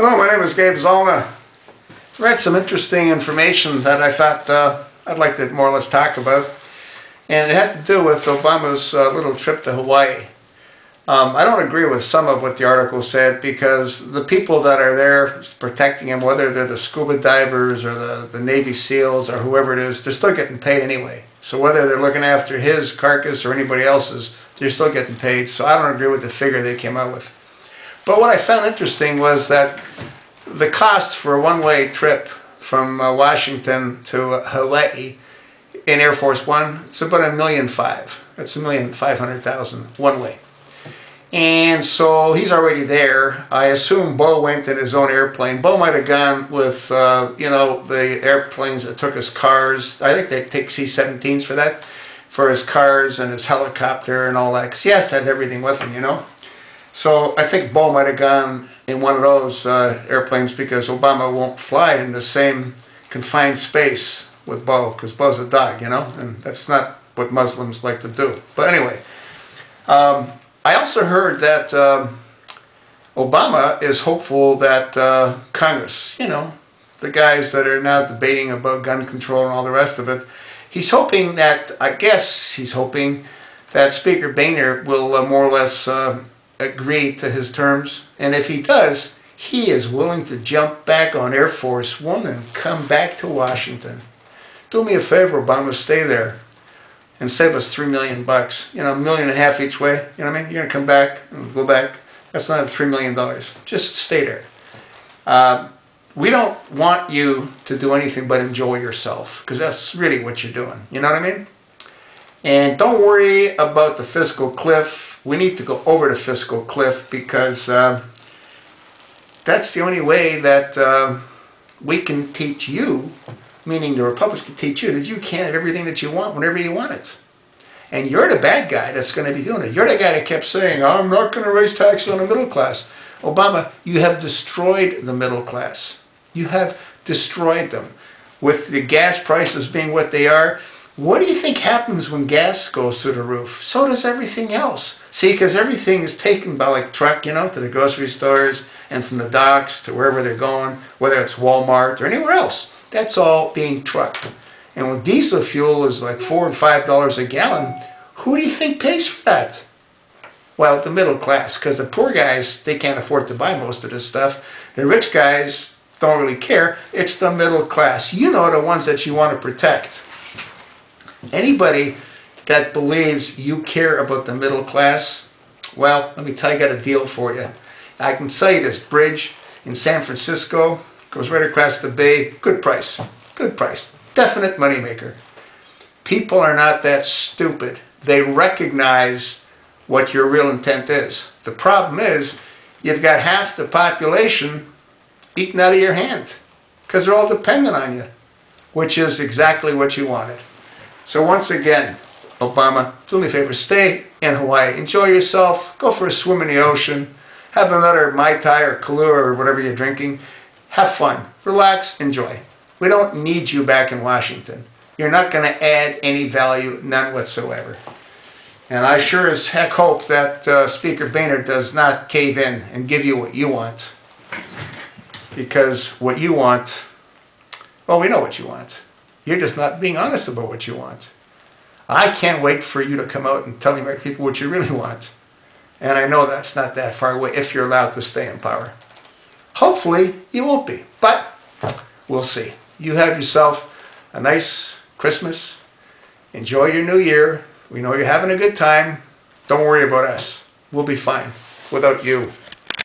Hello, my name is Gabe Zollner. I read some interesting information that I thought I'd like to more or less talk about. And it had to do with Obama's little trip to Hawaii. I don't agree with some of what the article said because the people that are there protecting him, whether they're the scuba divers or the Navy SEALs or whoever it is, they're still getting paid anyway. So whether they're looking after his carcass or anybody else's, they're still getting paid. So I don't agree with the figure they came out with. But what I found interesting was that the cost for a one-way trip from Washington to Hawaii in Air Force One, it's about $1.5 million. That's $1,500,000 one way. And so he's already there. I assume Bo went in his own airplane. Bo might have gone with, the airplanes that took his cars. I think they take C-17s for that, for his cars and his helicopter and all that, because he has to have everything with him, you know. So I think Bo might have gone in one of those airplanes because Obama won't fly in the same confined space with Bo, because Bo's a dog, you know, and that's not what Muslims like to do. But anyway, I also heard that Obama is hopeful that Congress, you know, the guys that are now debating about gun control and all the rest of it, he's hoping that, I guess he's hoping that Speaker Boehner will more or less agree to his terms. And if he does, he is willing to jump back on Air Force One and come back to Washington. Do me a favor, Obama, stay there and save us $3 million. You know, $1.5 million each way. You know what I mean? You're gonna come back and go back. That's not $3 million. Just stay there. We don't want you to do anything but enjoy yourself, because that's really what you're doing. You know what I mean? And don't worry about the fiscal cliff. We need to go over the fiscal cliff because that's the only way that we can teach you, meaning the Republicans can teach you, that you can't have everything that you want whenever you want it. And you're the bad guy that's going to be doing it. You're the guy that kept saying, I'm not going to raise taxes on the middle class. Obama, you have destroyed the middle class. You have destroyed them. With the gas prices being what they are, what do you think happens when gas goes through the roof? So does everything else. See, because everything is taken by like truck, you know, to the grocery stores and from the docks to wherever they're going, whether it's Walmart or anywhere else. That's all being trucked. And when diesel fuel is like $4 and $5 a gallon, who do you think pays for that? Well, the middle class, because the poor guys, they can't afford to buy most of this stuff. The rich guys don't really care. It's the middle class. You know, the ones that you want to protect. Anybody that believes you care about the middle class, well, let me tell you, I got a deal for you. I can sell you this bridge in San Francisco, goes right across the bay, good price, definite moneymaker. People are not that stupid. They recognize what your real intent is. The problem is, you've got half the population eating out of your hand, because they're all dependent on you, which is exactly what you wanted. So once again, Obama, do me a favor, stay in Hawaii. Enjoy yourself. Go for a swim in the ocean. Have another Mai Tai or Kahlua or whatever you're drinking. Have fun. Relax. Enjoy. We don't need you back in Washington. You're not going to add any value, none whatsoever. And I sure as heck hope that Speaker Boehner does not cave in and give you what you want. Because what you want, well, we know what you want. You're just not being honest about what you want. I can't wait for you to come out and tell the American people what you really want. And I know that's not that far away if you're allowed to stay in power. Hopefully, you won't be. But we'll see. You have yourself a nice Christmas. Enjoy your new year. We know you're having a good time. Don't worry about us. We'll be fine without you.